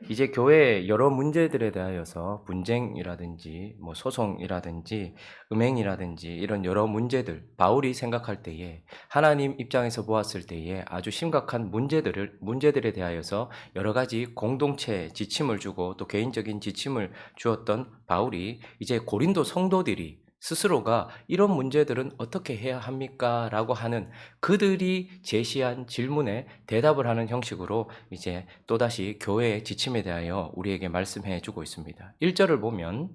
이제 교회의 여러 문제들에 대하여서 분쟁이라든지 뭐 소송이라든지 음행이라든지 이런 여러 문제들, 바울이 생각할 때에 하나님 입장에서 보았을 때에 아주 심각한 문제들에 대하여서 여러 가지 공동체 지침을 주고 또 개인적인 지침을 주었던 바울이 이제 고린도 성도들이 스스로가 이런 문제들은 어떻게 해야 합니까? 라고 하는 그들이 제시한 질문에 대답을 하는 형식으로 이제 또다시 교회의 지침에 대하여 우리에게 말씀해 주고 있습니다. 1절을 보면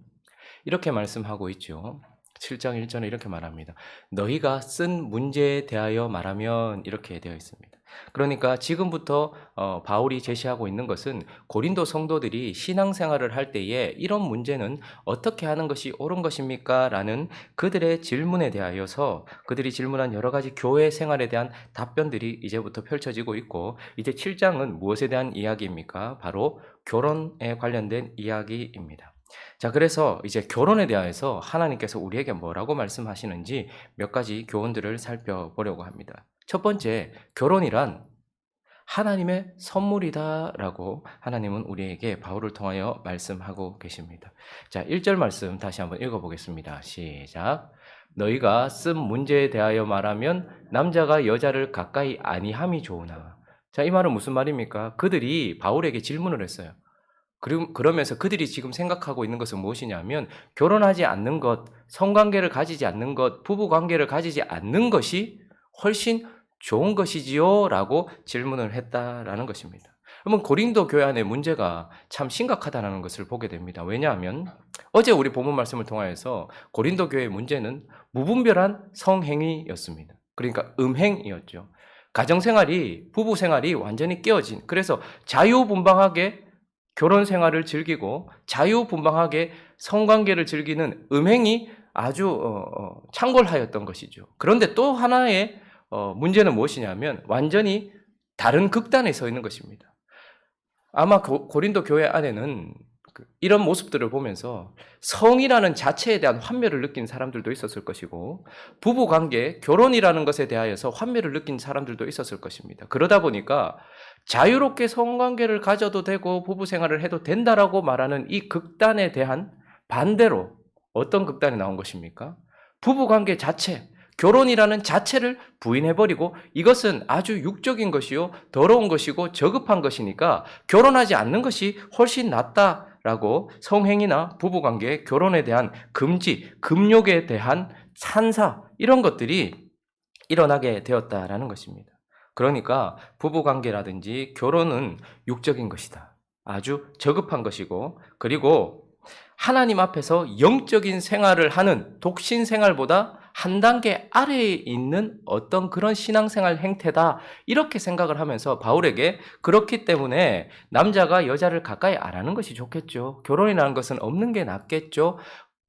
이렇게 말씀하고 있죠. 7장 1절에 이렇게 말합니다. 너희가 쓴 문제에 대하여 말하면 이렇게 되어 있습니다. 그러니까 지금부터 바울이 제시하고 있는 것은 고린도 성도들이 신앙생활을 할 때에 이런 문제는 어떻게 하는 것이 옳은 것입니까? 라는 그들의 질문에 대하여서 그들이 질문한 여러 가지 교회 생활에 대한 답변들이 이제부터 펼쳐지고 있고, 이제 7장은 무엇에 대한 이야기입니까? 바로 결혼에 관련된 이야기입니다. 자, 그래서 이제 결혼에 대해서 하나님께서 우리에게 뭐라고 말씀하시는지 몇 가지 교훈들을 살펴보려고 합니다. 첫 번째, 결혼이란 하나님의 선물이다라고 하나님은 우리에게 바울을 통하여 말씀하고 계십니다. 자, 1절 말씀 다시 한번 읽어보겠습니다. 시작. 너희가 쓴 문제에 대하여 말하면 남자가 여자를 가까이 아니함이 좋으나. 자, 이 말은 무슨 말입니까? 그들이 바울에게 질문을 했어요. 그러면서 그들이 지금 생각하고 있는 것은 무엇이냐면 결혼하지 않는 것, 성관계를 가지지 않는 것, 부부관계를 가지지 않는 것이 훨씬 좋은 것이지요? 라고 질문을 했다라는 것입니다. 그러면 고린도 교회 안의 문제가 참 심각하다는 것을 보게 됩니다. 왜냐하면 어제 우리 본문 말씀을 통하여서 고린도 교회의 문제는 무분별한 성행위였습니다. 그러니까 음행이었죠. 가정생활이, 부부생활이 완전히 깨어진, 그래서 자유분방하게 결혼 생활을 즐기고 자유분방하게 성관계를 즐기는 음행이 아주 창궐하였던 것이죠. 그런데 또 하나의 문제는 무엇이냐면 완전히 다른 극단에 서 있는 것입니다. 아마 고린도 교회 안에는 이런 모습들을 보면서 성이라는 자체에 대한 환멸을 느낀 사람들도 있었을 것이고, 부부관계, 결혼이라는 것에 대하여서 환멸을 느낀 사람들도 있었을 것입니다. 그러다 보니까 자유롭게 성관계를 가져도 되고 부부생활을 해도 된다라고 말하는 이 극단에 대한 반대로 어떤 극단이 나온 것입니까? 부부관계 자체, 결혼이라는 자체를 부인해버리고 이것은 아주 육적인 것이요 더러운 것이고 저급한 것이니까 결혼하지 않는 것이 훨씬 낫다라고 성행위나 부부관계, 결혼에 대한 금지, 금욕에 대한 찬사, 이런 것들이 일어나게 되었다라는 것입니다. 그러니까 부부관계라든지 결혼은 육적인 것이다. 아주 저급한 것이고, 그리고 하나님 앞에서 영적인 생활을 하는 독신 생활보다 한 단계 아래에 있는 어떤 그런 신앙생활 행태다, 이렇게 생각을 하면서 바울에게 그렇기 때문에 남자가 여자를 가까이 안 하는 것이 좋겠죠. 결혼이라는 것은 없는 게 낫겠죠.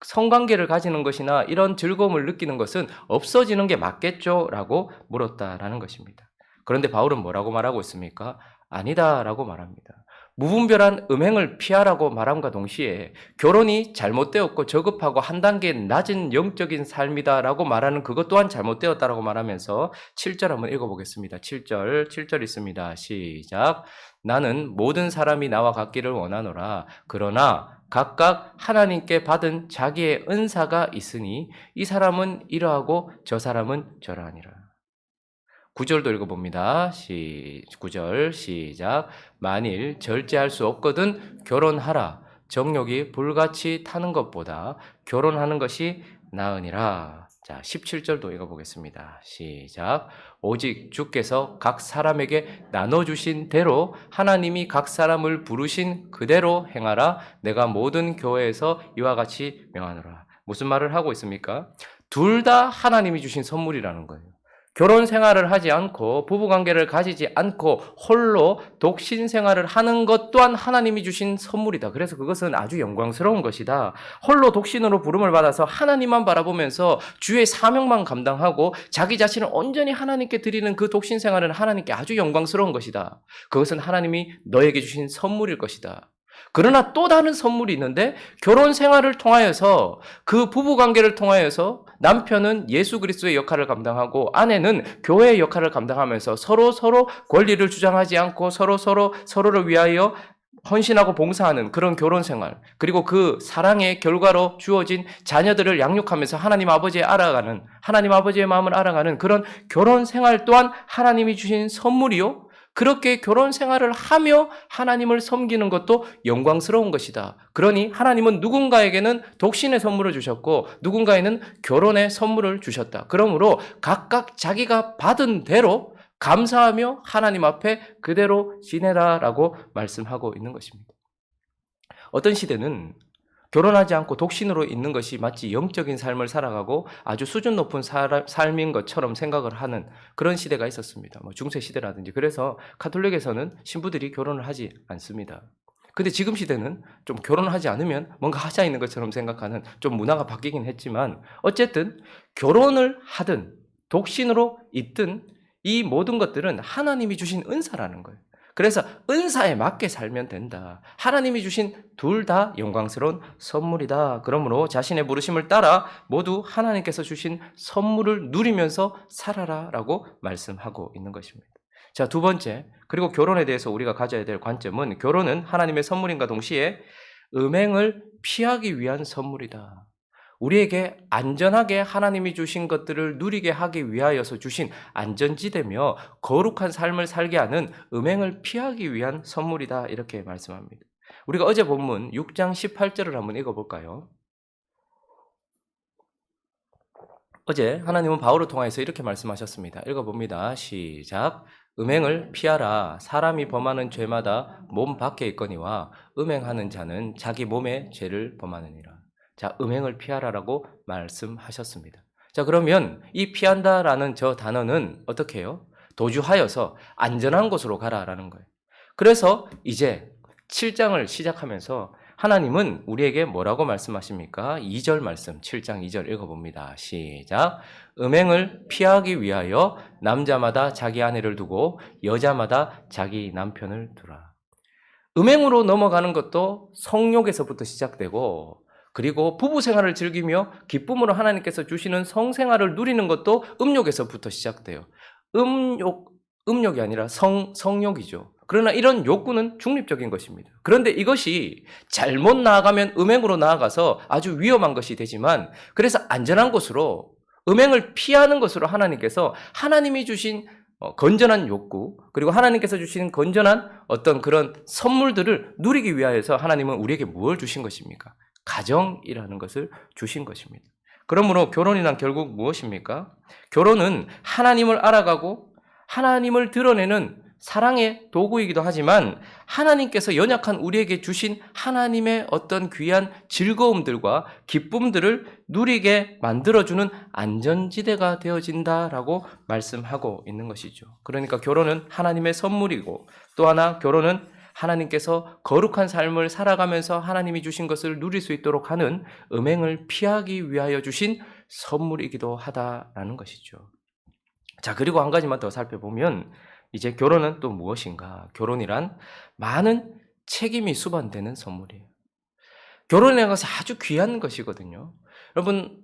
성관계를 가지는 것이나 이런 즐거움을 느끼는 것은 없어지는 게 맞겠죠? 라고 물었다라는 것입니다. 그런데 바울은 뭐라고 말하고 있습니까? 아니다라고 말합니다. 무분별한 음행을 피하라고 말함과 동시에 결혼이 잘못되었고 저급하고 한 단계 낮은 영적인 삶이다라고 말하는 그것 또한 잘못되었다라고 말하면서 7절 한번 읽어보겠습니다. 7절 있습니다. 시작. 나는 모든 사람이 나와 같기를 원하노라. 그러나 각각 하나님께 받은 자기의 은사가 있으니 이 사람은 이러하고 저 사람은 저러하니라. 9절도 읽어봅니다. 9절 시작. 만일 절제할 수 없거든 결혼하라. 정욕이 불같이 타는 것보다 결혼하는 것이 나으니라. 자, 17절도 읽어보겠습니다. 시작. 오직 주께서 각 사람에게 나눠주신 대로 하나님이 각 사람을 부르신 그대로 행하라. 내가 모든 교회에서 이와 같이 명하노라. 무슨 말을 하고 있습니까? 둘 다 하나님이 주신 선물이라는 거예요. 결혼 생활을 하지 않고 부부관계를 가지지 않고 홀로 독신 생활을 하는 것 또한 하나님이 주신 선물이다. 그래서 그것은 아주 영광스러운 것이다. 홀로 독신으로 부름을 받아서 하나님만 바라보면서 주의 사명만 감당하고 자기 자신을 온전히 하나님께 드리는 그 독신 생활은 하나님께 아주 영광스러운 것이다. 그것은 하나님이 너에게 주신 선물일 것이다. 그러나 또 다른 선물이 있는데, 결혼 생활을 통하여서, 그 부부 관계를 통하여서 남편은 예수 그리스도의 역할을 감당하고 아내는 교회의 역할을 감당하면서 서로 권리를 주장하지 않고 서로를 위하여 헌신하고 봉사하는 그런 결혼 생활, 그리고 그 사랑의 결과로 주어진 자녀들을 양육하면서 하나님 아버지의 알아가는, 하나님 아버지의 마음을 알아가는 그런 결혼 생활 또한 하나님이 주신 선물이요. 그렇게 결혼 생활을 하며 하나님을 섬기는 것도 영광스러운 것이다. 그러니 하나님은 누군가에게는 독신의 선물을 주셨고 누군가에는 결혼의 선물을 주셨다. 그러므로 각각 자기가 받은 대로 감사하며 하나님 앞에 그대로 지내라라고 말씀하고 있는 것입니다. 어떤 시대는 결혼하지 않고 독신으로 있는 것이 마치 영적인 삶을 살아가고 아주 수준 높은 삶인 것처럼 생각을 하는 그런 시대가 있었습니다. 중세 시대라든지. 그래서 가톨릭에서는 신부들이 결혼을 하지 않습니다. 근데 지금 시대는 좀 결혼을 하지 않으면 뭔가 하자 있는 것처럼 생각하는 좀 문화가 바뀌긴 했지만 어쨌든 결혼을 하든 독신으로 있든 이 모든 것들은 하나님이 주신 은사라는 거예요. 그래서 은사에 맞게 살면 된다. 하나님이 주신 둘 다 영광스러운 선물이다. 그러므로 자신의 부르심을 따라 모두 하나님께서 주신 선물을 누리면서 살아라라고 말씀하고 있는 것입니다. 자, 두 번째, 그리고 결혼에 대해서 우리가 가져야 될 관점은 결혼은 하나님의 선물인가 동시에 음행을 피하기 위한 선물이다. 우리에게 안전하게 하나님이 주신 것들을 누리게 하기 위하여서 주신 안전지대며 거룩한 삶을 살게 하는 음행을 피하기 위한 선물이다. 이렇게 말씀합니다. 우리가 어제 본문 6장 18절을 한번 읽어볼까요? 어제 하나님은 바울을 통해서 이렇게 말씀하셨습니다. 읽어봅니다. 시작. 음행을 피하라. 사람이 범하는 죄마다 몸 밖에 있거니와 음행하는 자는 자기 몸의 죄를 범하느니라. 자, 음행을 피하라라고 말씀하셨습니다. 자, 그러면 이 피한다라는 저 단어는 어떻게 해요? 도주하여서 안전한 곳으로 가라라는 거예요. 그래서 이제 7장을 시작하면서 하나님은 우리에게 뭐라고 말씀하십니까? 2절 말씀, 7장 2절 읽어봅니다. 시작. 음행을 피하기 위하여 남자마다 자기 아내를 두고 여자마다 자기 남편을 두라. 음행으로 넘어가는 것도 성욕에서부터 시작되고 그리고 부부 생활을 즐기며 기쁨으로 하나님께서 주시는 성생활을 누리는 것도 음욕에서부터 시작돼요. 음욕이 아니라 성욕이죠. 그러나 이런 욕구는 중립적인 것입니다. 그런데 이것이 잘못 나아가면 음행으로 나아가서 아주 위험한 것이 되지만 그래서 안전한 곳으로 음행을 피하는 것으로 하나님께서 하나님이 주신 건전한 욕구 그리고 하나님께서 주신 건전한 어떤 그런 선물들을 누리기 위하여서 하나님은 우리에게 무엇을 주신 것입니까? 가정이라는 것을 주신 것입니다. 그러므로 결혼이란 결국 무엇입니까? 결혼은 하나님을 알아가고 하나님을 드러내는 사랑의 도구이기도 하지만 하나님께서 연약한 우리에게 주신 하나님의 어떤 귀한 즐거움들과 기쁨들을 누리게 만들어주는 안전지대가 되어진다라고 말씀하고 있는 것이죠. 그러니까 결혼은 하나님의 선물이고 또 하나 결혼은 하나님께서 거룩한 삶을 살아가면서 하나님이 주신 것을 누릴 수 있도록 하는 음행을 피하기 위하여 주신 선물이기도 하다라는 것이죠. 자, 그리고 한 가지만 더 살펴보면 이제 결혼은 또 무엇인가? 결혼이란 많은 책임이 수반되는 선물이에요. 결혼이라는 것은 아주 귀한 것이거든요. 여러분,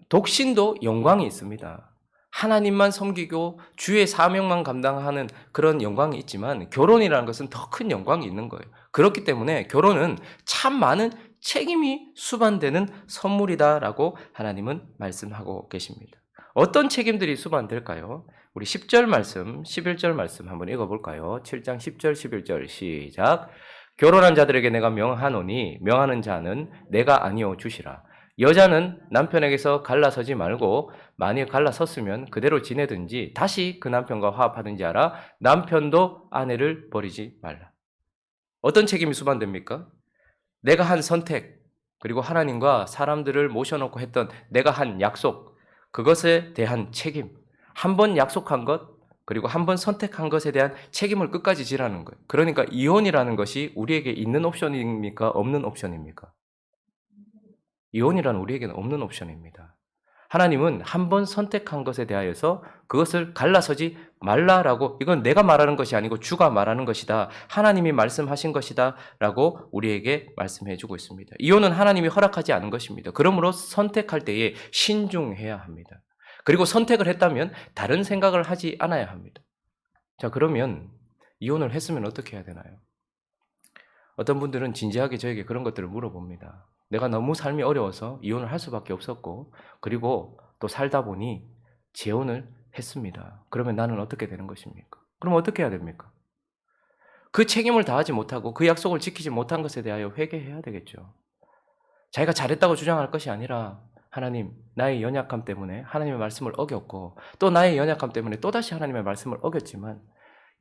독신도 영광이 있습니다. 하나님만 섬기고 주의 사명만 감당하는 그런 영광이 있지만 결혼이라는 것은 더 큰 영광이 있는 거예요. 그렇기 때문에 결혼은 참 많은 책임이 수반되는 선물이다라고 하나님은 말씀하고 계십니다. 어떤 책임들이 수반될까요? 우리 10절 말씀, 11절 말씀 한번 읽어볼까요? 7장 10절, 11절 시작. 결혼한 자들에게 내가 명하노니 명하는 자는 내가 아니오 주시라. 여자는 남편에게서 갈라서지 말고 만일 갈라섰으면 그대로 지내든지 다시 그 남편과 화합하든지 하라. 남편도 아내를 버리지 말라. 어떤 책임이 수반됩니까? 내가 한 선택 그리고 하나님과 사람들을 모셔놓고 했던 내가 한 약속 그것에 대한 책임 한 번 약속한 것 그리고 한 번 선택한 것에 대한 책임을 끝까지 지라는 거예요. 그러니까 이혼이라는 것이 우리에게 있는 옵션입니까? 없는 옵션입니까? 이혼이란 우리에게는 없는 옵션입니다. 하나님은 한 번 선택한 것에 대하여서 그것을 갈라서지 말라라고 이건 내가 말하는 것이 아니고 주가 말하는 것이다. 하나님이 말씀하신 것이다 라고 우리에게 말씀해 주고 있습니다. 이혼은 하나님이 허락하지 않은 것입니다. 그러므로 선택할 때에 신중해야 합니다. 그리고 선택을 했다면 다른 생각을 하지 않아야 합니다. 자, 그러면 이혼을 했으면 어떻게 해야 되나요? 어떤 분들은 진지하게 저에게 그런 것들을 물어봅니다. 내가 너무 삶이 어려워서 이혼을 할 수밖에 없었고, 그리고 또 살다 보니 재혼을 했습니다. 그러면 나는 어떻게 되는 것입니까? 그럼 어떻게 해야 됩니까? 그 책임을 다하지 못하고 그 약속을 지키지 못한 것에 대하여 회개해야 되겠죠. 자기가 잘했다고 주장할 것이 아니라 하나님, 나의 연약함 때문에 하나님의 말씀을 어겼고 또 나의 연약함 때문에 또다시 하나님의 말씀을 어겼지만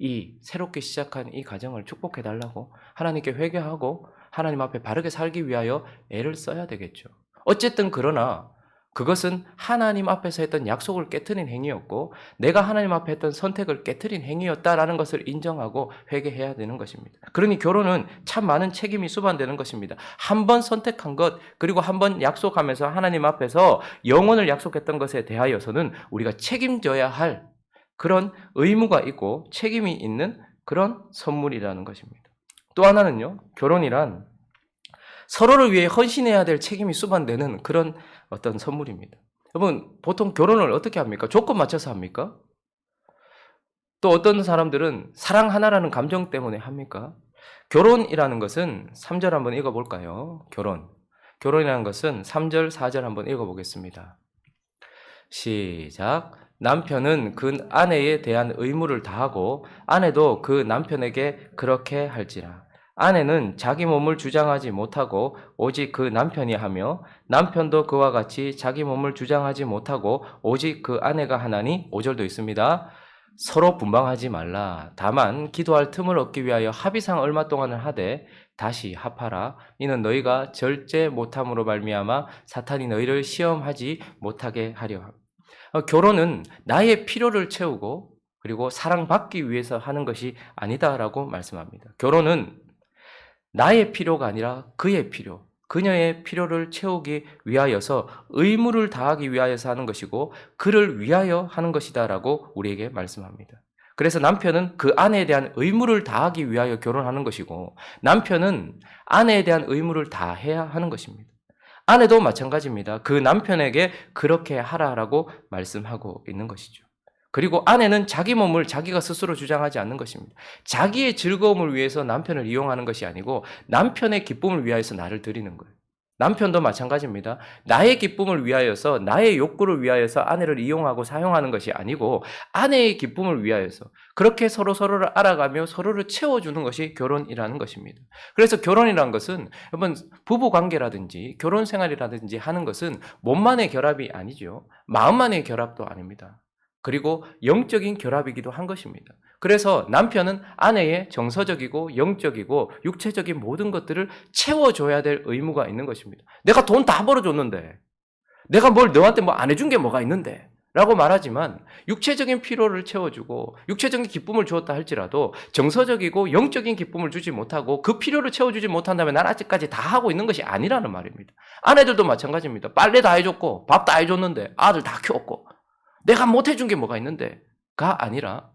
이 새롭게 시작한 이 가정을 축복해달라고 하나님께 회개하고 하나님 앞에 바르게 살기 위하여 애를 써야 되겠죠. 어쨌든 그러나 그것은 하나님 앞에서 했던 약속을 깨트린 행위였고 내가 하나님 앞에 했던 선택을 깨트린 행위였다라는 것을 인정하고 회개해야 되는 것입니다. 그러니 결혼은 참 많은 책임이 수반되는 것입니다. 한 번 선택한 것 그리고 한 번 약속하면서 하나님 앞에서 영원을 약속했던 것에 대하여서는 우리가 책임져야 할 그런 의무가 있고 책임이 있는 그런 선물이라는 것입니다. 또 하나는요, 결혼이란 서로를 위해 헌신해야 될 책임이 수반되는 그런 어떤 선물입니다. 여러분, 보통 결혼을 어떻게 합니까? 조건 맞춰서 합니까? 또 어떤 사람들은 사랑 하나라는 감정 때문에 합니까? 결혼이라는 것은 3절 한번 읽어볼까요? 결혼이라는 것은 3절, 4절 한번 읽어보겠습니다. 시작. 남편은 그 아내에 대한 의무를 다하고 아내도 그 남편에게 그렇게 할지라. 아내는 자기 몸을 주장하지 못하고 오직 그 남편이 하며 남편도 그와 같이 자기 몸을 주장하지 못하고 오직 그 아내가 하나니 5절도 있습니다. 서로 분방하지 말라. 다만 기도할 틈을 얻기 위하여 합의상 얼마 동안을 하되 다시 합하라. 이는 너희가 절제 못함으로 말미암아 사탄이 너희를 시험하지 못하게 하려 함. 결혼은 나의 필요를 채우고 그리고 사랑받기 위해서 하는 것이 아니다라고 말씀합니다. 결혼은 나의 필요가 아니라 그의 필요, 그녀의 필요를 채우기 위하여서 의무를 다하기 위하여서 하는 것이고 그를 위하여 하는 것이다라고 우리에게 말씀합니다. 그래서 남편은 그 아내에 대한 의무를 다하기 위하여 결혼하는 것이고 남편은 아내에 대한 의무를 다해야 하는 것입니다. 아내도 마찬가지입니다. 그 남편에게 그렇게 하라라고 말씀하고 있는 것이죠. 그리고 아내는 자기 몸을 자기가 스스로 주장하지 않는 것입니다. 자기의 즐거움을 위해서 남편을 이용하는 것이 아니고 남편의 기쁨을 위하여서 나를 드리는 거예요. 남편도 마찬가지입니다. 나의 기쁨을 위하여서 나의 욕구를 위하여서 아내를 이용하고 사용하는 것이 아니고 아내의 기쁨을 위하여서 그렇게 서로를 알아가며 서로를 채워주는 것이 결혼이라는 것입니다. 그래서 결혼이라는 것은 여러분 부부관계라든지 결혼생활이라든지 하는 것은 몸만의 결합이 아니죠. 마음만의 결합도 아닙니다. 그리고 영적인 결합이기도 한 것입니다. 그래서 남편은 아내의 정서적이고 영적이고 육체적인 모든 것들을 채워줘야 될 의무가 있는 것입니다. 내가 돈 다 벌어줬는데 내가 뭘 너한테 뭐 안 해준 게 뭐가 있는데 라고 말하지만 육체적인 필요를 채워주고 육체적인 기쁨을 주었다 할지라도 정서적이고 영적인 기쁨을 주지 못하고 그 필요를 채워주지 못한다면 난 아직까지 다 하고 있는 것이 아니라는 말입니다. 아내들도 마찬가지입니다. 빨래 다 해줬고 밥 다 해줬는데 아들 다 키웠고 내가 못 해준 게 뭐가 있는데가 아니라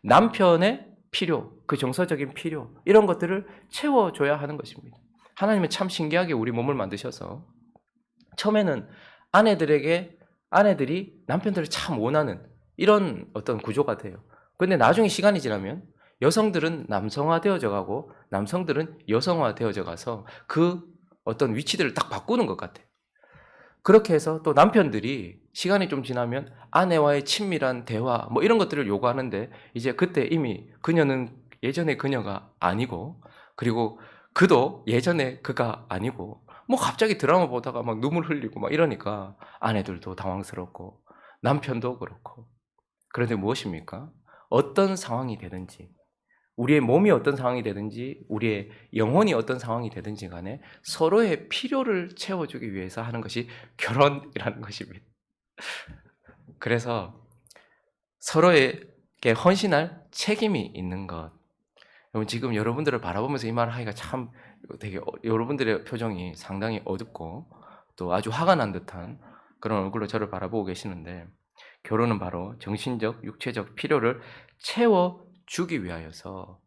남편의 필요, 그 정서적인 필요 이런 것들을 채워줘야 하는 것입니다. 하나님은 참 신기하게 우리 몸을 만드셔서 처음에는 아내들이 남편들을 참 원하는 이런 어떤 구조가 돼요. 그런데 나중에 시간이 지나면 여성들은 남성화되어져 가고 남성들은 여성화되어져 가서 그 어떤 위치들을 딱 바꾸는 것 같아요. 그렇게 해서 또 남편들이 시간이 좀 지나면 아내와의 친밀한 대화 뭐 이런 것들을 요구하는데 이제 그때 이미 그녀는 예전의 그녀가 아니고 그리고 그도 예전의 그가 아니고 뭐 갑자기 드라마 보다가 막 눈물 흘리고 막 이러니까 아내들도 당황스럽고 남편도 그렇고 그런데 무엇입니까? 어떤 상황이 되든지 우리의 몸이 어떤 상황이 되든지 우리의 영혼이 어떤 상황이 되든지 간에 서로의 필요를 채워주기 위해서 하는 것이 결혼이라는 것입니다. 그래서 서로에게 헌신할 책임이 있는 것. 지금 여러분들을 바라보면서 이 말을 하기가 참 되게 여러분들의 표정이 상당히 어둡고 또 아주 화가 난 듯한 그런 얼굴로 저를 바라보고 계시는데 결혼은 바로 정신적, 육체적 필요를 채워주기 위하여서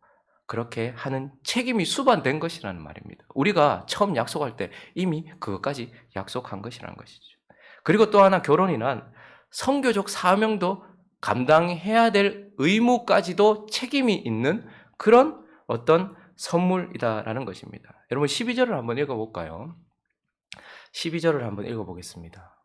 그렇게 하는 책임이 수반된 것이라는 말입니다. 우리가 처음 약속할 때 이미 그것까지 약속한 것이라는 것이죠. 그리고 또 하나 결혼이란 선교적 사명도 감당해야 될 의무까지도 책임이 있는 그런 어떤 선물이다라는 것입니다. 여러분 12절을 한번 읽어볼까요? 12절을 한번 읽어보겠습니다.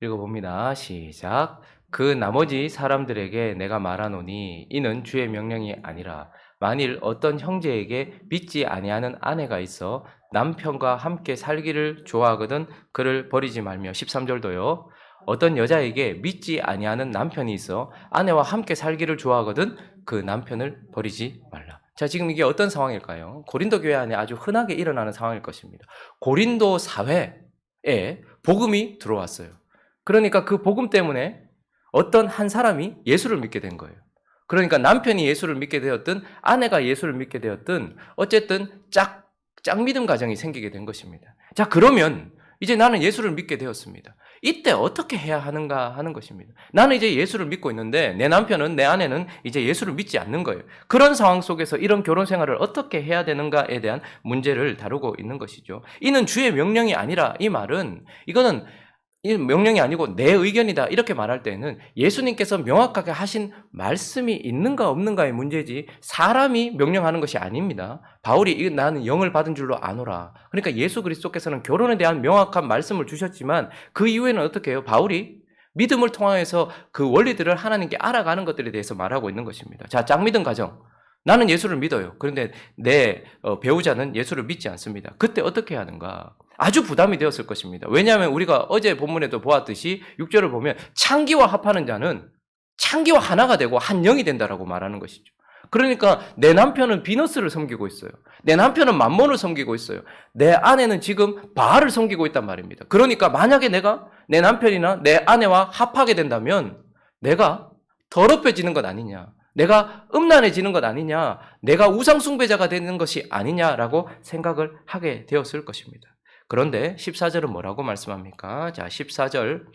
읽어봅니다. 시작. 그 나머지 사람들에게 내가 말하노니 이는 주의 명령이 아니라 만일 어떤 형제에게 믿지 아니하는 아내가 있어 남편과 함께 살기를 좋아하거든 그를 버리지 말며 13절도요. 어떤 여자에게 믿지 아니하는 남편이 있어 아내와 함께 살기를 좋아하거든 그 남편을 버리지 말라. 자, 지금 이게 어떤 상황일까요? 고린도 교회 안에 아주 흔하게 일어나는 상황일 것입니다. 고린도 사회에 복음이 들어왔어요. 그러니까 그 복음 때문에 어떤 한 사람이 예수를 믿게 된 거예요. 그러니까 남편이 예수를 믿게 되었든 아내가 예수를 믿게 되었든 어쨌든 짝믿음 가정이 생기게 된 것입니다. 자, 그러면 이제 나는 예수를 믿게 되었습니다. 이때 어떻게 해야 하는가 하는 것입니다. 나는 이제 예수를 믿고 있는데 내 남편은, 내 아내는 이제 예수를 믿지 않는 거예요. 그런 상황 속에서 이런 결혼 생활을 어떻게 해야 되는가에 대한 문제를 다루고 있는 것이죠. 이는 주의 명령이 아니라 이 말은 이거는 이 명령이 아니고 내 의견이다 이렇게 말할 때는 예수님께서 명확하게 하신 말씀이 있는가 없는가의 문제지 사람이 명령하는 것이 아닙니다. 바울이 나는 영을 받은 줄로 아노라. 그러니까 예수 그리스도께서는 결혼에 대한 명확한 말씀을 주셨지만 그 이후에는 어떻게 해요? 바울이 믿음을 통하여서 그 원리들을 하나님께 알아가는 것들에 대해서 말하고 있는 것입니다. 자, 짝믿음 가정. 나는 예수를 믿어요. 그런데 내 배우자는 예수를 믿지 않습니다. 그때 어떻게 해야 하는가? 아주 부담이 되었을 것입니다. 왜냐하면 우리가 어제 본문에도 보았듯이 6절을 보면 창기와 합하는 자는 창기와 하나가 되고 한 영이 된다라고 말하는 것이죠. 그러니까 내 남편은 비너스를 섬기고 있어요. 내 남편은 맘몬을 섬기고 있어요. 내 아내는 지금 바알을 섬기고 있단 말입니다. 그러니까 만약에 내가 내 남편이나 내 아내와 합하게 된다면 내가 더럽혀지는 것 아니냐. 내가 음란해지는 것 아니냐. 내가 우상숭배자가 되는 것이 아니냐라고 생각을 하게 되었을 것입니다. 그런데 14절은 뭐라고 말씀합니까? 자, 14절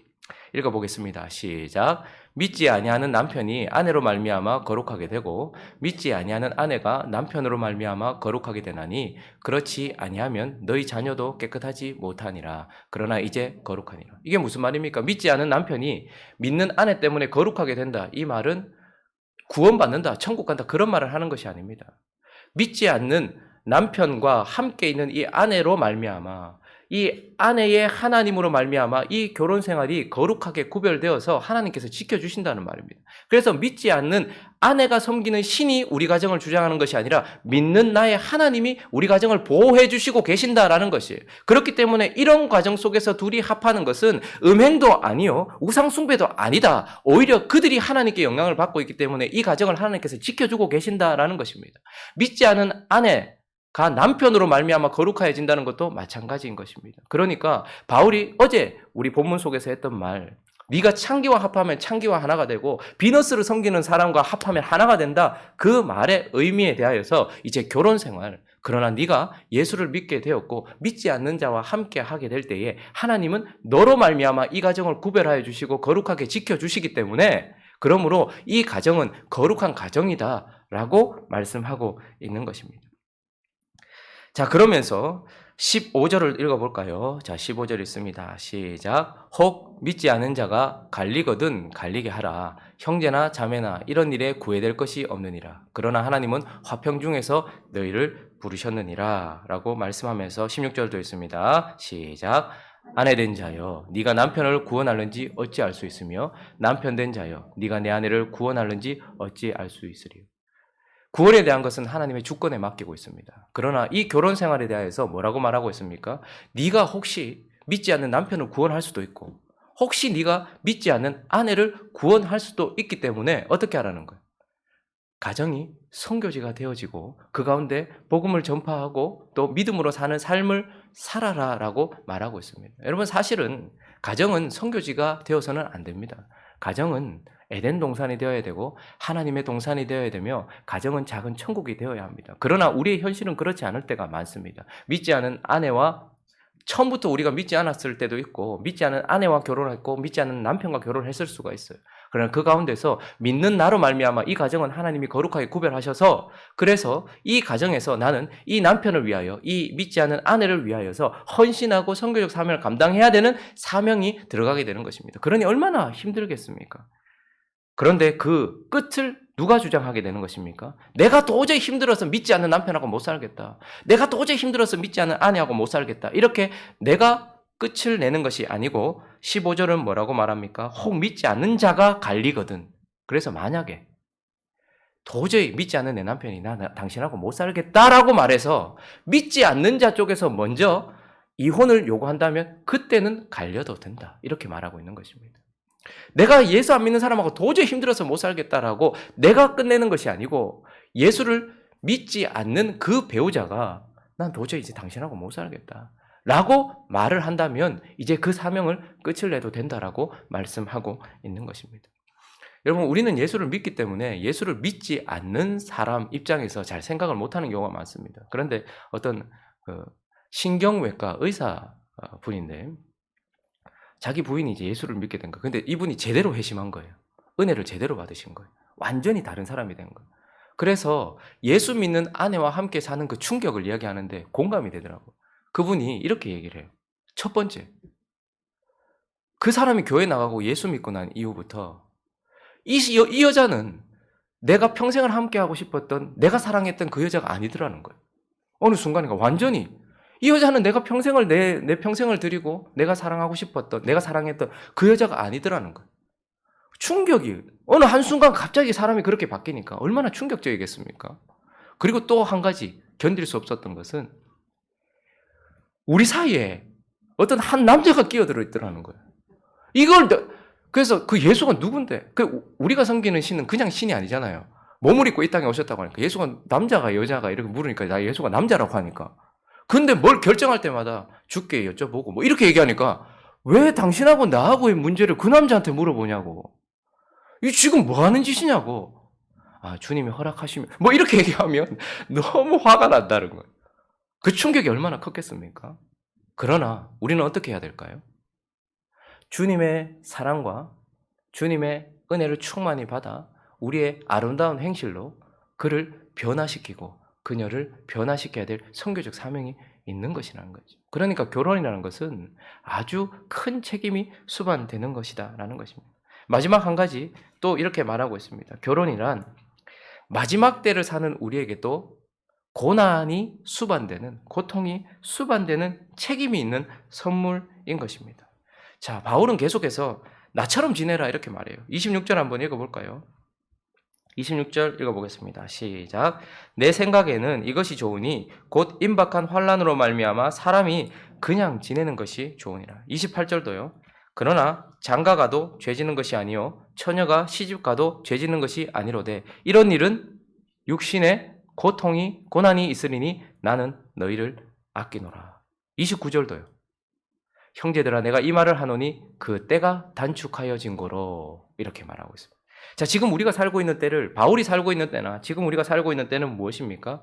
읽어보겠습니다. 시작. 믿지 아니하는 남편이 아내로 말미암아 거룩하게 되고 믿지 아니하는 아내가 남편으로 말미암아 거룩하게 되나니 그렇지 아니하면 너희 자녀도 깨끗하지 못하니라. 그러나 이제 거룩하니라. 이게 무슨 말입니까? 믿지 않은 남편이 믿는 아내 때문에 거룩하게 된다. 이 말은 구원받는다, 천국 간다 그런 말을 하는 것이 아닙니다. 믿지 않는 남편과 함께 있는 이 아내로 말미암아 이 아내의 하나님으로 말미암아 이 결혼 생활이 거룩하게 구별되어서 하나님께서 지켜주신다는 말입니다. 그래서 믿지 않는 아내가 섬기는 신이 우리 가정을 주장하는 것이 아니라 믿는 나의 하나님이 우리 가정을 보호해 주시고 계신다라는 것이에요. 그렇기 때문에 이런 과정 속에서 둘이 합하는 것은 음행도 아니요 우상 숭배도 아니다. 오히려 그들이 하나님께 영향을 받고 있기 때문에 이 가정을 하나님께서 지켜주고 계신다라는 것입니다. 믿지 않은 아내가 남편으로 말미암아 거룩해진다는 것도 마찬가지인 것입니다. 그러니까 바울이 어제 우리 본문 속에서 했던 말, 네가 창기와 합하면 창기와 하나가 되고 비너스를 섬기는 사람과 합하면 하나가 된다. 그 말의 의미에 대하여서 이제 결혼 생활, 그러나 네가 예수를 믿게 되었고 믿지 않는 자와 함께 하게 될 때에 하나님은 너로 말미암아 이 가정을 구별하여 주시고 거룩하게 지켜주시기 때문에 그러므로 이 가정은 거룩한 가정이다라고 말씀하고 있는 것입니다. 자, 그러면서 15절을 읽어볼까요? 자, 15절 있습니다. 시작. 혹 믿지 않은 자가 갈리거든 갈리게 하라. 형제나 자매나 이런 일에 구애될 것이 없느니라. 그러나 하나님은 화평 중에서 너희를 부르셨느니라 라고 말씀하면서 16절도 있습니다. 시작. 아내 된 자여 네가 남편을 구원하는지 어찌 알 수 있으며 남편 된 자여 네가 내 아내를 구원하는지 어찌 알 수 있으리요. 구원에 대한 것은 하나님의 주권에 맡기고 있습니다. 그러나 이 결혼 생활에 대해서 뭐라고 말하고 있습니까? 네가 혹시 믿지 않는 남편을 구원할 수도 있고 혹시 네가 믿지 않는 아내를 구원할 수도 있기 때문에 어떻게 하라는 거예요? 가정이 선교지가 되어지고 그 가운데 복음을 전파하고 또 믿음으로 사는 삶을 살아라라고 말하고 있습니다. 여러분 사실은 가정은 선교지가 되어서는 안 됩니다. 가정은 에덴 동산이 되어야 되고 하나님의 동산이 되어야 되며 가정은 작은 천국이 되어야 합니다. 그러나 우리의 현실은 그렇지 않을 때가 많습니다. 믿지 않은 아내와 처음부터 우리가 믿지 않았을 때도 있고 믿지 않은 아내와 결혼했고 믿지 않은 남편과 결혼했을 수가 있어요. 그러나 그 가운데서 믿는 나로 말미암아 이 가정은 하나님이 거룩하게 구별하셔서 그래서 이 가정에서 나는 이 남편을 위하여 이 믿지 않은 아내를 위하여서 헌신하고 선교적 사명을 감당해야 되는 사명이 들어가게 되는 것입니다. 그러니 얼마나 힘들겠습니까? 그런데 그 끝을 누가 주장하게 되는 것입니까? 내가 도저히 힘들어서 믿지 않는 남편하고 못 살겠다. 내가 도저히 힘들어서 믿지 않는 아내하고 못 살겠다. 이렇게 내가 끝을 내는 것이 아니고 15절은 뭐라고 말합니까? 혹 믿지 않는 자가 갈리거든. 그래서 만약에 도저히 믿지 않는 내 남편이 나 당신하고 못 살겠다라고 말해서 믿지 않는 자 쪽에서 먼저 이혼을 요구한다면 그때는 갈려도 된다. 이렇게 말하고 있는 것입니다. 내가 예수 안 믿는 사람하고 도저히 힘들어서 못 살겠다라고 내가 끝내는 것이 아니고 예수를 믿지 않는 그 배우자가 난 도저히 이제 당신하고 못 살겠다 라고 말을 한다면 이제 그 사명을 끝을 내도 된다라고 말씀하고 있는 것입니다. 여러분, 우리는 예수를 믿기 때문에 예수를 믿지 않는 사람 입장에서 잘 생각을 못하는 경우가 많습니다. 그런데 어떤 신경외과 의사 분인데 자기 부인이 이제 예수를 믿게 된 거예요. 근데 이분이 제대로 회심한 거예요. 은혜를 제대로 받으신 거예요. 완전히 다른 사람이 된 거예요. 그래서 예수 믿는 아내와 함께 사는 그 충격을 이야기하는데 공감이 되더라고요. 그분이 이렇게 얘기를 해요. 첫 번째, 그 사람이 교회 나가고 예수 믿고 난 이후부터 이 여자는 내가 평생을 함께 하고 싶었던, 내가 사랑했던 그 여자가 아니더라는 거예요. 어느 순간인가 완전히 이 여자는 내가 평생을 내 평생을 드리고 내가 사랑하고 싶었던, 내가 사랑했던 그 여자가 아니더라는 거예요. 충격이 어느 한순간 갑자기 사람이 그렇게 바뀌니까 얼마나 충격적이겠습니까? 그리고 또 한 가지 견딜 수 없었던 것은 우리 사이에 어떤 한 남자가 끼어들어 있더라는 거예요. 그래서 그 예수가 누군데? 우리가 섬기는 신은 그냥 신이 아니잖아요. 몸을 입고 이 땅에 오셨다고 하니까 예수가 남자가 여자가 이렇게 물으니까 나 예수가 남자라고 하니까. 근데 뭘 결정할 때마다 주께 여쭤보고 뭐 이렇게 얘기하니까 왜 당신하고 나하고의 문제를 그 남자한테 물어보냐고. 이 지금 뭐 하는 짓이냐고. 아, 주님이 허락하시면 뭐 이렇게 얘기하면 너무 화가 난다는 거예요. 그 충격이 얼마나 컸겠습니까? 그러나 우리는 어떻게 해야 될까요? 주님의 사랑과 주님의 은혜를 충만히 받아 우리의 아름다운 행실로 그를 변화시키고 그녀를 변화시켜야 될 선교적 사명이 있는 것이라는 거죠. 그러니까 결혼이라는 것은 아주 큰 책임이 수반되는 것이다 라는 것입니다. 마지막 한 가지 또 이렇게 말하고 있습니다. 결혼이란 마지막 때를 사는 우리에게도 고난이 수반되는, 고통이 수반되는 책임이 있는 선물인 것입니다. 자, 바울은 계속해서 나처럼 지내라 이렇게 말해요. 26절 한번 읽어볼까요? 26절 읽어보겠습니다. 시작. 내 생각에는 이것이 좋으니 곧 임박한 환난으로 말미암아 사람이 그냥 지내는 것이 좋으니라. 28절도요. 그러나 장가가도 죄지는 것이 아니요 처녀가 시집가도 죄지는 것이 아니로되 이런 일은 육신의 고난이 있으리니 나는 너희를 아끼노라. 29절도요. 형제들아 내가 이 말을 하노니 그 때가 단축하여진 거로 이렇게 말하고 있습니다. 자, 지금 우리가 살고 있는 때를 바울이 살고 있는 때나 지금 우리가 살고 있는 때는 무엇입니까?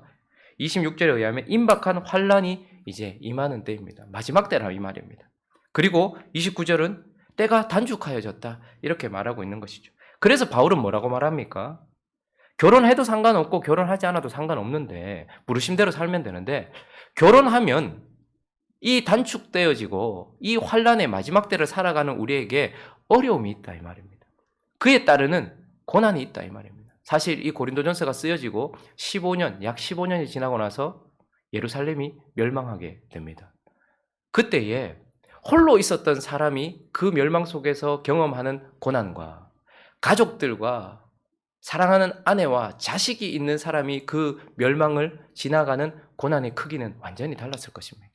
26절에 의하면 임박한 환난이 이제 임하는 때입니다. 마지막 때라 이 말입니다. 그리고 29절은 때가 단축하여졌다 이렇게 말하고 있는 것이죠. 그래서 바울은 뭐라고 말합니까? 결혼해도 상관없고 결혼하지 않아도 상관없는데 부르심대로 살면 되는데 결혼하면 이 단축되어지고 이 환난의 마지막 때를 살아가는 우리에게 어려움이 있다 이 말입니다. 그에 따르는 고난이 있다 이 말입니다. 사실 이 고린도전서가 쓰여지고 15년, 약 15년이 지나고 나서 예루살렘이 멸망하게 됩니다. 그때에 홀로 있었던 사람이 그 멸망 속에서 경험하는 고난과 가족들과 사랑하는 아내와 자식이 있는 사람이 그 멸망을 지나가는 고난의 크기는 완전히 달랐을 것입니다.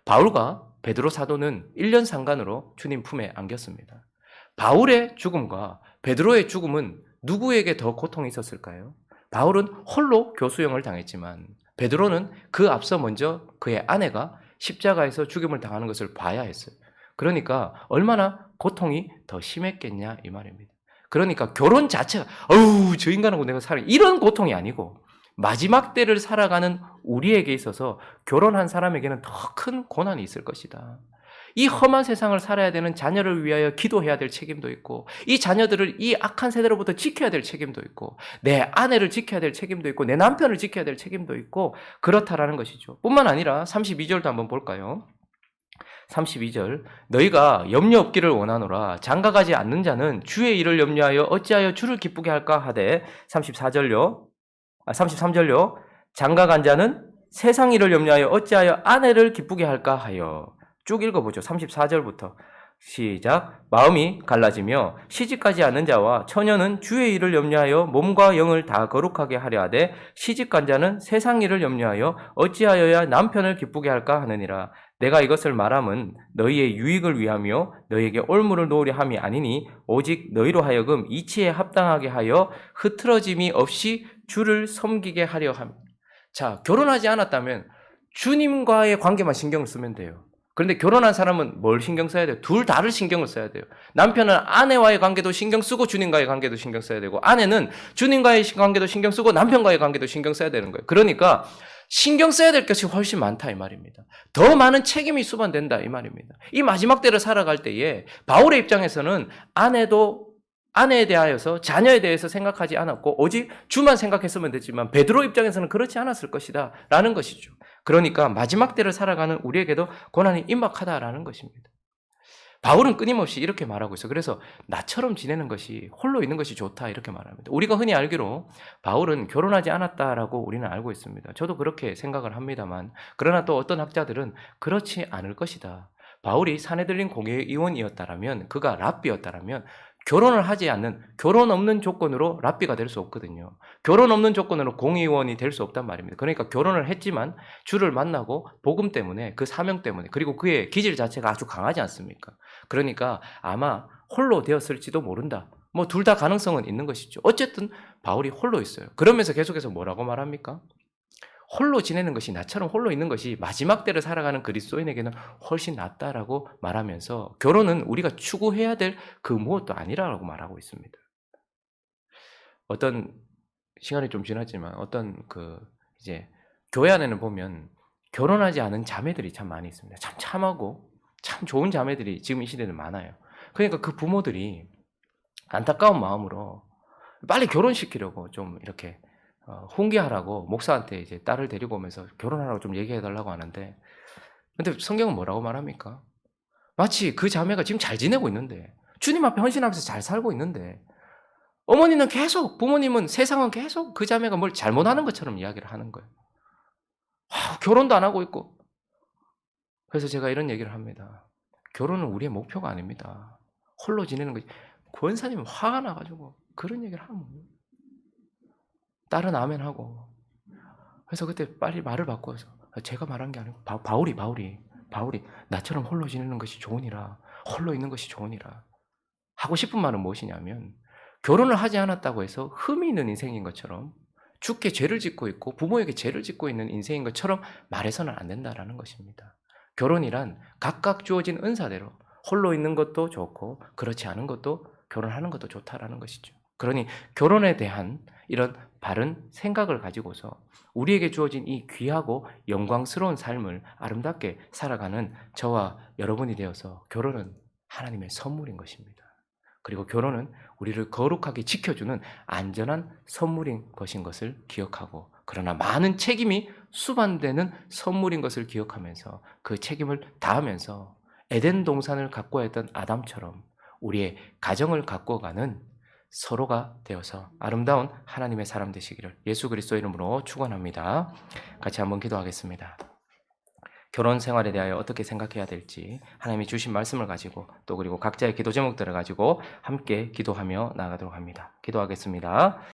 바울과 베드로 사도는 1년 상간으로 주님 품에 안겼습니다. 바울의 죽음과 베드로의 죽음은 누구에게 더 고통이 있었을까요? 바울은 홀로 교수형을 당했지만 베드로는 그 앞서 먼저 그의 아내가 십자가에서 죽임을 당하는 것을 봐야 했어요. 그러니까 얼마나 고통이 더 심했겠냐 이 말입니다. 그러니까 결혼 자체가 저 인간하고 내가 이런 고통이 아니고 마지막 때를 살아가는 우리에게 있어서 결혼한 사람에게는 더 큰 고난이 있을 것이다. 이 험한 세상을 살아야 되는 자녀를 위하여 기도해야 될 책임도 있고 이 자녀들을 이 악한 세대로부터 지켜야 될 책임도 있고 내 아내를 지켜야 될 책임도 있고 내 남편을 지켜야 될 책임도 있고 그렇다라는 것이죠. 뿐만 아니라 32절도 한번 볼까요? 32절 너희가 염려 없기를 원하노라. 장가가지 않는 자는 주의 일을 염려하여 어찌하여 주를 기쁘게 할까 하되 33절요. 장가간 자는 세상 일을 염려하여 어찌하여 아내를 기쁘게 할까 하여. 쭉 읽어보죠. 34절부터 시작. 마음이 갈라지며 시집가지 않는 자와 처녀는 주의 일을 염려하여 몸과 영을 다 거룩하게 하려 하되 시집간 자는 세상 일을 염려하여 어찌하여야 남편을 기쁘게 할까 하느니라. 내가 이것을 말함은 너희의 유익을 위하며 너희에게 올무를 놓으려 함이 아니니 오직 너희로 하여금 이치에 합당하게 하여 흐트러짐이 없이 주를 섬기게 하려 함. 자, 결혼하지 않았다면 주님과의 관계만 신경을 쓰면 돼요. 그런데 결혼한 사람은 뭘 신경 써야 돼요? 둘 다를 신경을 써야 돼요. 남편은 아내와의 관계도 신경 쓰고 주님과의 관계도 신경 써야 되고, 아내는 주님과의 관계도 신경 쓰고 남편과의 관계도 신경 써야 되는 거예요. 그러니까 신경 써야 될 것이 훨씬 많다 이 말입니다. 더 많은 책임이 수반된다 이 말입니다. 이 마지막 때를 살아갈 때에 바울의 입장에서는 아내에 대하여서 자녀에 대해서 생각하지 않았고 오직 주만 생각했으면 됐지만 베드로 입장에서는 그렇지 않았을 것이다 라는 것이죠. 그러니까 마지막 때를 살아가는 우리에게도 고난이 임박하다라는 것입니다. 바울은 끊임없이 이렇게 말하고 있어요. 그래서 나처럼 지내는 것이, 홀로 있는 것이 좋다 이렇게 말합니다. 우리가 흔히 알기로 바울은 결혼하지 않았다라고 우리는 알고 있습니다. 저도 그렇게 생각을 합니다만, 그러나 또 어떤 학자들은 그렇지 않을 것이다. 바울이 사내들린 공회의원이었다라면, 그가 랍비였다라면 결혼을 하지 않는, 결혼 없는 조건으로 랍비가 될 수 없거든요. 결혼 없는 조건으로 공의원이 될 수 없단 말입니다. 그러니까 결혼을 했지만 주를 만나고 복음 때문에, 그 사명 때문에, 그리고 그의 기질 자체가 아주 강하지 않습니까? 그러니까 아마 홀로 되었을지도 모른다. 뭐 둘 다 가능성은 있는 것이죠. 어쨌든 바울이 홀로 있어요. 그러면서 계속해서 뭐라고 말합니까? 홀로 지내는 것이, 나처럼 홀로 있는 것이 마지막 때를 살아가는 그리스도인에게는 훨씬 낫다라고 말하면서 결혼은 우리가 추구해야 될 그 무엇도 아니라고 말하고 있습니다. 어떤 시간이 좀 지났지만 이제 교회 안에는 보면 결혼하지 않은 자매들이 참 많이 있습니다. 참 참하고 참 좋은 자매들이 지금 이 시대는 많아요. 그러니까 그 부모들이 안타까운 마음으로 빨리 결혼시키려고 좀 이렇게 훈계하라고 목사한테 이제 딸을 데리고 오면서 결혼하라고 좀 얘기해달라고 하는데, 근데 성경은 뭐라고 말합니까? 마치 그 자매가 지금 잘 지내고 있는데, 주님 앞에 헌신하면서 잘 살고 있는데, 어머니는 계속, 부모님은, 세상은 계속 그 자매가 뭘 잘못하는 것처럼 이야기를 하는 거예요. 결혼도 안 하고 있고. 그래서 제가 이런 얘기를 합니다. 결혼은 우리의 목표가 아닙니다. 홀로 지내는 거지. 권사님은 화가 나가지고 그런 얘기를 하면 딸은 아멘 하고. 그래서 그때 빨리 말을 바꿔서, 제가 말한 게 아니고 바울이 나처럼 홀로 지내는 것이 좋으니라, 홀로 있는 것이 좋으니라 하고 싶은 말은 무엇이냐면, 결혼을 하지 않았다고 해서 흠이 있는 인생인 것처럼, 주께 죄를 짓고 있고 부모에게 죄를 짓고 있는 인생인 것처럼 말해서는 안 된다라는 것입니다. 결혼이란 각각 주어진 은사대로 홀로 있는 것도 좋고 그렇지 않은 것도, 결혼하는 것도 좋다라는 것이죠. 그러니 결혼에 대한 이런 바른 생각을 가지고서 우리에게 주어진 이 귀하고 영광스러운 삶을 아름답게 살아가는 저와 여러분이 되어서, 결혼은 하나님의 선물인 것입니다. 그리고 결혼은 우리를 거룩하게 지켜주는 안전한 선물인 것인 것을 기억하고, 그러나 많은 책임이 수반되는 선물인 것을 기억하면서 그 책임을 다하면서 에덴 동산을 가꿔야 했던 아담처럼 우리의 가정을 가꿔가는 서로가 되어서 아름다운 하나님의 사람 되시기를 예수 그리스도 이름으로 축원합니다. 같이 한번 기도하겠습니다. 결혼 생활에 대하여 어떻게 생각해야 될지 하나님이 주신 말씀을 가지고, 또 그리고 각자의 기도 제목들을 가지고 함께 기도하며 나아가도록 합니다. 기도하겠습니다.